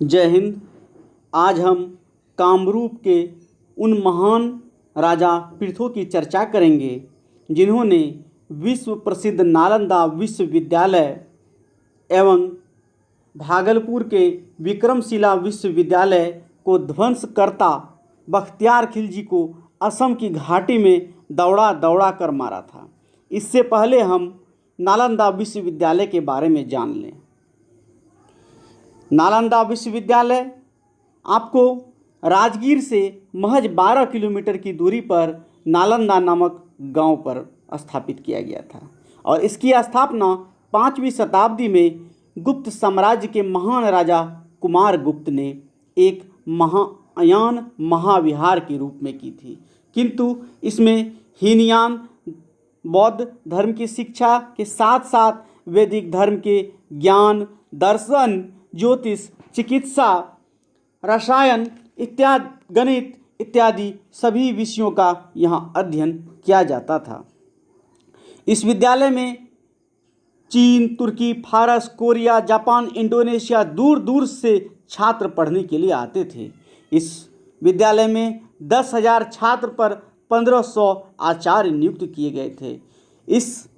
जय हिंद। आज हम कामरूप के उन महान राजा पृथु की चर्चा करेंगे जिन्होंने विश्व प्रसिद्ध नालंदा विश्वविद्यालय एवं भागलपुर के विक्रमशिला विश्वविद्यालय को ध्वंसकर्ता बख्तियार खिलजी को असम की घाटी में दौड़ा दौड़ा कर मारा था। इससे पहले हम नालंदा विश्वविद्यालय के बारे में जान लें। नालंदा विश्वविद्यालय आपको राजगीर से महज 12 किलोमीटर की दूरी पर नालंदा नामक गांव पर स्थापित किया गया था और इसकी स्थापना 5वीं शताब्दी में गुप्त साम्राज्य के महान राजा कुमारगुप्त ने एक महायान महाविहार के रूप में की थी, किंतु इसमें हीनयान बौद्ध धर्म की शिक्षा के साथ साथ वैदिक धर्म के ज्ञान, दर्शन, ज्योतिष, चिकित्सा, रसायन इत्यादि, गणित इत्यादि सभी विषयों का यहाँ अध्ययन किया जाता था। इस विद्यालय में चीन, तुर्की, फारस, कोरिया, जापान, इंडोनेशिया दूर दूर से छात्र पढ़ने के लिए आते थे। इस विद्यालय में 10,000 छात्र पर 1,500 आचार्य नियुक्त किए गए थे। इस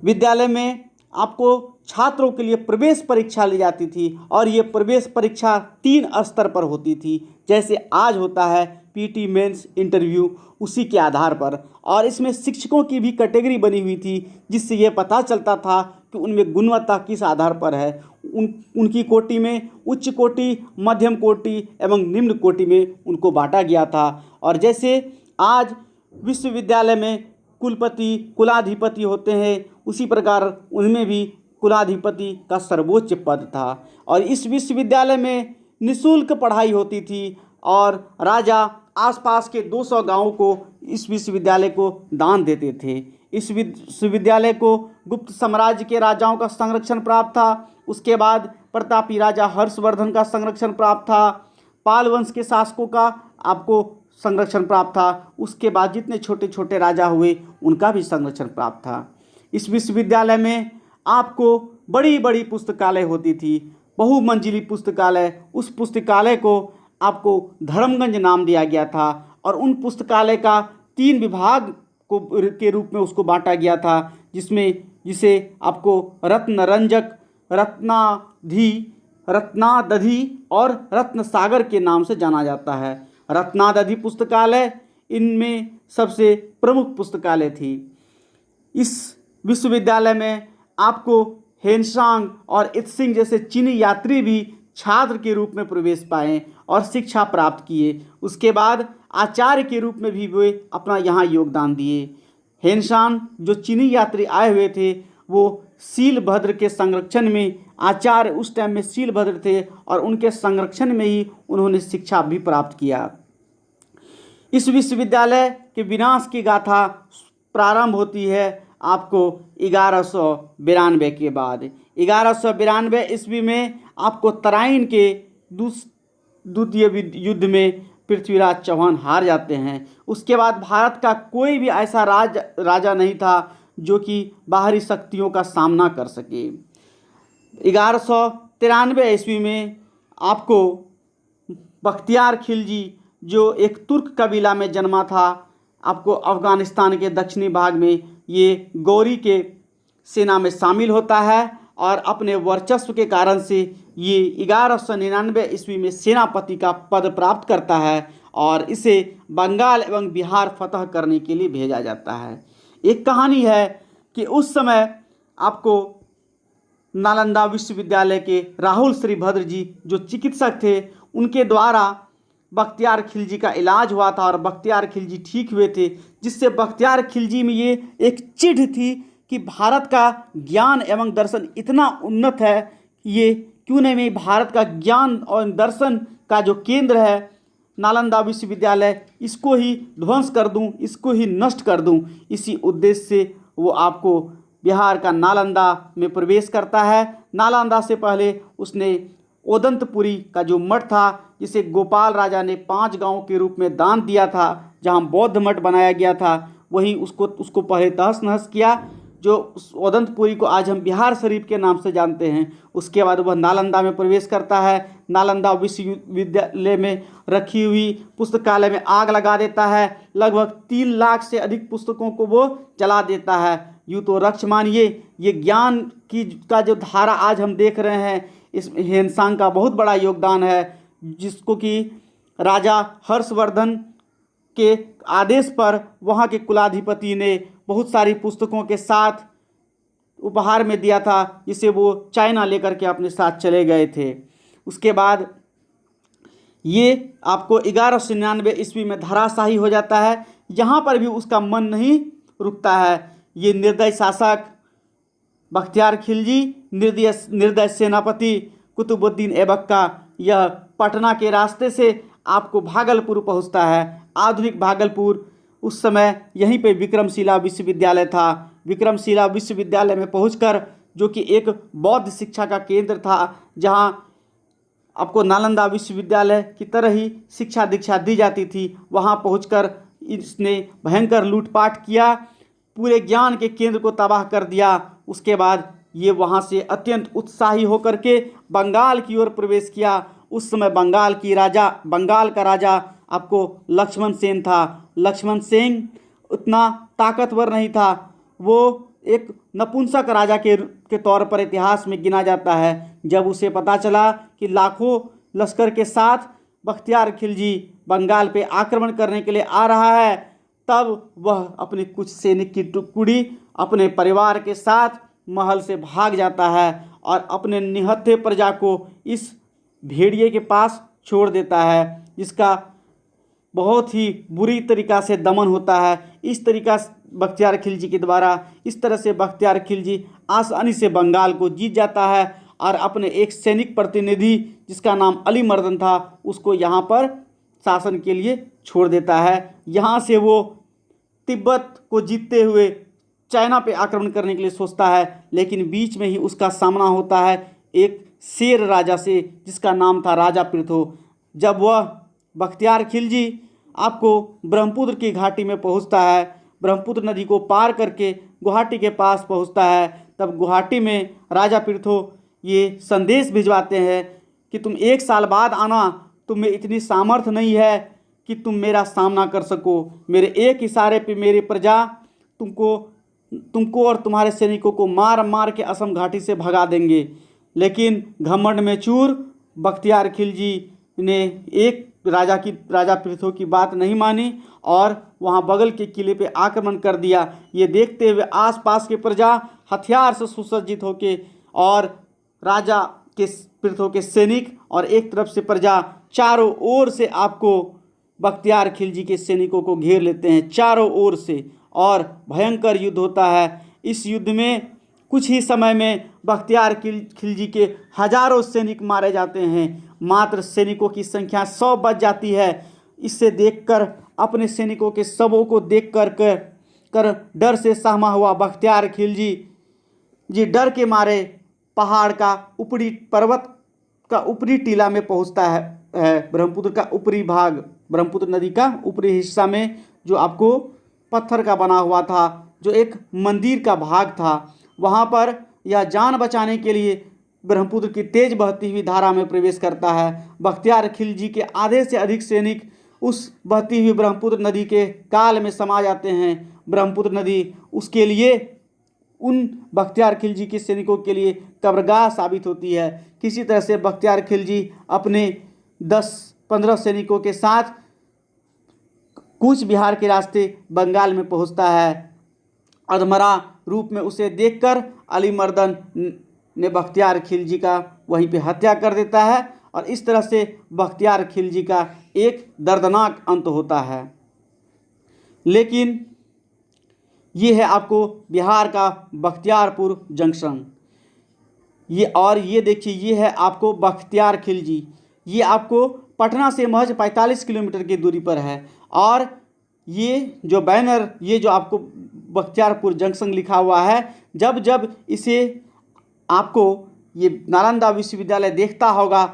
विद्यालय में आपको छात्रों के लिए प्रवेश परीक्षा ली जाती थी और ये प्रवेश परीक्षा 3 स्तर पर होती थी, जैसे आज होता है पीटी मेंस इंटरव्यू, उसी के आधार पर। और इसमें शिक्षकों की भी कैटेगरी बनी हुई थी, जिससे ये पता चलता था कि उनमें गुणवत्ता किस आधार पर है। उनकी कोटि में उच्च कोटि, मध्यम कोटि एवं निम्न कोटि में उनको बांटा गया था। और जैसे आज विश्वविद्यालय में कुलपति, कुलाधिपति होते हैं, उसी प्रकार उनमें भी कुलाधिपति का सर्वोच्च पद था। और इस विश्वविद्यालय में निःशुल्क पढ़ाई होती थी और राजा आसपास के 200 गांवों को इस विश्वविद्यालय को दान देते थे। इस विश्वविद्यालय को गुप्त साम्राज्य के राजाओं का संरक्षण प्राप्त था। उसके बाद प्रतापी राजा हर्षवर्धन का संरक्षण प्राप्त था। पाल वंश के शासकों का आपको संरक्षण प्राप्त था। उसके बाद जितने छोटे छोटे राजा हुए उनका भी संरक्षण प्राप्त था। इस विश्वविद्यालय में आपको बड़ी बड़ी पुस्तकालय होती थी, बहुमंजिली पुस्तकालय। उस पुस्तकालय को आपको धर्मगंज नाम दिया गया था और उन पुस्तकालय का 3 विभाग के रूप में उसको बांटा गया था, जिसे आपको रत्नरंजक, रत्नादधि और रत्नसागर के नाम से जाना जाता है। रत्नादधि पुस्तकालय इनमें सबसे प्रमुख पुस्तकालय थी। इस विश्वविद्यालय में आपको हेनसांग और इत्सिंग जैसे चीनी यात्री भी छात्र के रूप में प्रवेश पाए और शिक्षा प्राप्त किए। उसके बाद आचार्य के रूप में भी वे अपना यहाँ योगदान दिए। हेनसांग जो चीनी यात्री आए हुए थे वो शीलभद्र के संरक्षण में, आचार्य उस टाइम में शीलभद्र थे और उनके संरक्षण में ही उन्होंने शिक्षा भी प्राप्त किया। इस विश्वविद्यालय के विनाश की गाथा प्रारंभ होती है आपको 1192 के बाद। 1192 ईस्वी में आपको तराइन के द्वितीय युद्ध में पृथ्वीराज चौहान हार जाते हैं। उसके बाद भारत का कोई भी ऐसा राजा नहीं था जो कि बाहरी शक्तियों का सामना कर सके। 1193 ईस्वी में आपको बख्तियार खिलजी जो एक तुर्क कबीला में जन्मा था, आपको अफ़गानिस्तान के दक्षिणी भाग में ये गौरी के सेना में शामिल होता है और अपने वर्चस्व के कारण से ये 1199 ईस्वी में सेनापति का पद प्राप्त करता है और इसे बंगाल एवं बिहार फतह करने के लिए भेजा जाता है। एक कहानी है कि उस समय आपको नालंदा विश्वविद्यालय के राहुल श्रीभद्र जी जो चिकित्सक थे, उनके द्वारा बख्तियार खिलजी का इलाज हुआ था और बख्तियार खिलजी ठीक हुए थे, जिससे बख्तियार खिलजी में ये एक चिढ़ थी कि भारत का ज्ञान एवं दर्शन इतना उन्नत है, ये क्यों नहीं मैं भारत का ज्ञान और दर्शन का जो केंद्र है नालंदा विश्वविद्यालय, इसको ही ध्वंस कर दूं, इसको ही नष्ट कर दूं। इसी उद्देश्य से वो आपको बिहार का नालंदा में प्रवेश करता है। नालंदा से पहले उसने ओदंतपुरी का जो मठ था, जिसे गोपाल राजा ने 5 गांवों के रूप में दान दिया था, जहां बौद्ध मठ बनाया गया था, वहीं उसको पहले तहस नहस किया। जो उदंतपुरी को आज हम बिहार शरीफ के नाम से जानते हैं। उसके बाद वह नालंदा में प्रवेश करता है। नालंदा विश्वविद्यालय में रखी हुई पुस्तकालय में आग लगा देता है। लगभग 3 लाख से अधिक पुस्तकों को वो जला देता है। यूँ तो रक्ष मानिए, ये ज्ञान की का जो धारा आज हम देख रहे हैं, इसमें ह्वेनसांग का बहुत बड़ा योगदान है, जिसको कि राजा हर्षवर्धन के आदेश पर वहाँ के कुलाधिपति ने बहुत सारी पुस्तकों के साथ उपहार में दिया था, जिसे वो चाइना लेकर के अपने साथ चले गए थे। उसके बाद ये आपको 1199 ईस्वी में धराशाही हो जाता है। यहाँ पर भी उसका मन नहीं रुकता है। ये निर्दय शासक बख्तियार खिलजी, निर्दय सेनापति कुतुबुद्दीन ऐबक का यह पटना के रास्ते से आपको भागलपुर पहुँचता है। आधुनिक भागलपुर, उस समय यहीं पे विक्रमशिला विश्वविद्यालय था। विक्रमशिला विश्वविद्यालय में पहुंचकर, जो कि एक बौद्ध शिक्षा का केंद्र था, जहां आपको नालंदा विश्वविद्यालय की तरह ही शिक्षा दीक्षा दी जाती थी, वहां पहुंचकर इसने भयंकर लूटपाट किया, पूरे ज्ञान के केंद्र को तबाह कर दिया। उसके बाद ये वहाँ से अत्यंत उत्साही होकर के बंगाल की ओर प्रवेश किया। उस समय बंगाल का राजा आपको लक्ष्मण सेन था। लक्ष्मण सेन उतना ताकतवर नहीं था, वो एक नपुंसक राजा के तौर पर इतिहास में गिना जाता है। जब उसे पता चला कि लाखों लश्कर के साथ बख्तियार खिलजी बंगाल पे आक्रमण करने के लिए आ रहा है, तब वह अपने कुछ सैनिक की टुकड़ी अपने परिवार के साथ महल से भाग जाता है और अपने निहत्थे प्रजा को इस भेड़िए के पास छोड़ देता है, जिसका बहुत ही बुरी तरीक़ा से दमन होता है। इस तरीक़ा बख्तियार खिलजी के द्वारा, इस तरह से बख्तियार खिलजी आसानी से बंगाल को जीत जाता है और अपने एक सैनिक प्रतिनिधि जिसका नाम अली मर्दन था, उसको यहाँ पर शासन के लिए छोड़ देता है। यहाँ से वो तिब्बत को जीतते हुए चाइना पे आक्रमण करने के लिए सोचता है, लेकिन बीच में ही उसका सामना होता है एक शेर राजा से, जिसका नाम था राजा पृथु। जब वह बख्तियार खिलजी आपको ब्रह्मपुत्र की घाटी में पहुंचता है, ब्रह्मपुत्र नदी को पार करके गुवाहाटी के पास पहुंचता है, तब गुवाहाटी में राजा पृथु ये संदेश भिजवाते हैं कि तुम 1 साल बाद आना, तुम में इतनी सामर्थ्य नहीं है कि तुम मेरा सामना कर सको। मेरे एक इशारे पे मेरी प्रजा तुमको और तुम्हारे सैनिकों को मार मार के असम घाटी से भगा देंगे। लेकिन घमंड में चूर बख्तियार खिलजी ने एक राजा पृथु की बात नहीं मानी और वहाँ बगल के किले पे आक्रमण कर दिया। ये देखते हुए आसपास के प्रजा हथियार से सुसज्जित होके और राजा के पृथु के सैनिक और एक तरफ से प्रजा, चारों ओर से आपको बख्तियार खिलजी के सैनिकों को घेर लेते हैं चारों ओर से, और भयंकर युद्ध होता है। इस युद्ध में कुछ ही समय में बख्तियार खिलजी के हजारों सैनिक मारे जाते हैं। मात्र सैनिकों की संख्या 100 बच जाती है। इससे देखकर, अपने सैनिकों के शवों को देख कर डर से सहमा हुआ बख्तियार खिलजी डर के मारे पहाड़ का पर्वत का ऊपरी टीला में पहुंचता है। ब्रह्मपुत्र का ऊपरी भाग, ब्रह्मपुत्र नदी का ऊपरी हिस्सा में, जो आपको पत्थर का बना हुआ था, जो एक मंदिर का भाग था, वहाँ पर यह जान बचाने के लिए ब्रह्मपुत्र की तेज बहती हुई धारा में प्रवेश करता है। बख्तियार खिलजी के आधे से अधिक सैनिक उस बहती हुई ब्रह्मपुत्र नदी के काल में समा जाते हैं। ब्रह्मपुत्र नदी उसके लिए, उन बख्तियार खिलजी के सैनिकों के लिए कब्रगाह साबित होती है। किसी तरह से बख्तियार खिलजी अपने 10-15 सैनिकों के साथ कूच बिहार के रास्ते बंगाल में पहुंचता है। अधमरा रूप में उसे देखकर अली मर्दन ने बख्तियार खिलजी का वहीं पे हत्या कर देता है और इस तरह से बख्तियार खिलजी का एक दर्दनाक अंत होता है। लेकिन ये है आपको बिहार का बख्तियारपुर जंक्शन। ये देखिए, ये है आपको बख्तियार खिलजी। ये आपको पटना से महज 45 किलोमीटर की दूरी पर है। और ये जो बैनर, ये जो आपको बख्तियारपुर जंक्शन लिखा हुआ है, जब जब इसे आपको ये नालंदा विश्वविद्यालय देखता होगा,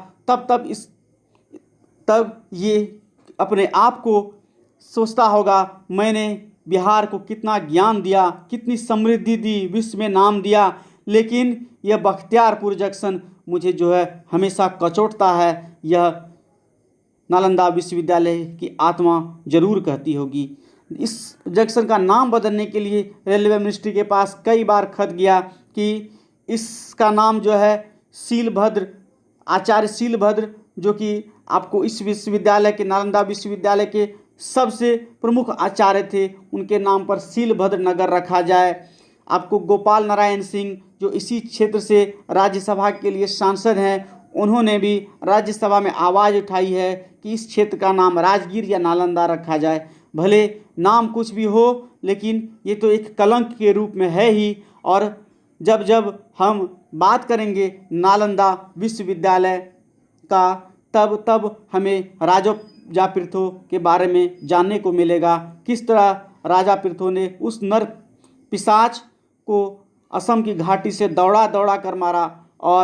तब ये अपने आप को सोचता होगा, मैंने बिहार को कितना ज्ञान दिया, कितनी समृद्धि दी, विश्व में नाम दिया, लेकिन यह बख्तियारपुर जंक्शन मुझे जो है हमेशा कचोटता है। यह नालंदा विश्वविद्यालय की आत्मा जरूर कहती होगी। इस जंक्शन का नाम बदलने के लिए रेलवे मिनिस्ट्री के पास कई बार खत गया कि इसका नाम जो है शीलभद्र, आचार्य शीलभद्र, जो कि आपको इस विश्वविद्यालय के, नालंदा विश्वविद्यालय के सबसे प्रमुख आचार्य थे, उनके नाम पर शीलभद्र नगर रखा जाए। आपको गोपाल नारायण सिंह, जो इसी क्षेत्र से राज्यसभा के लिए सांसद हैं, उन्होंने भी राज्यसभा में आवाज़ उठाई है कि इस क्षेत्र का नाम राजगीर या नालंदा रखा जाए। भले नाम कुछ भी हो, लेकिन ये तो एक कलंक के रूप में है ही। और जब जब हम बात करेंगे नालंदा विश्वविद्यालय का, तब तब हमें राजा पृथु के बारे में जानने को मिलेगा, किस तरह राजा पृथु ने उस नर पिशाच को असम की घाटी से दौड़ा दौड़ा कर मारा,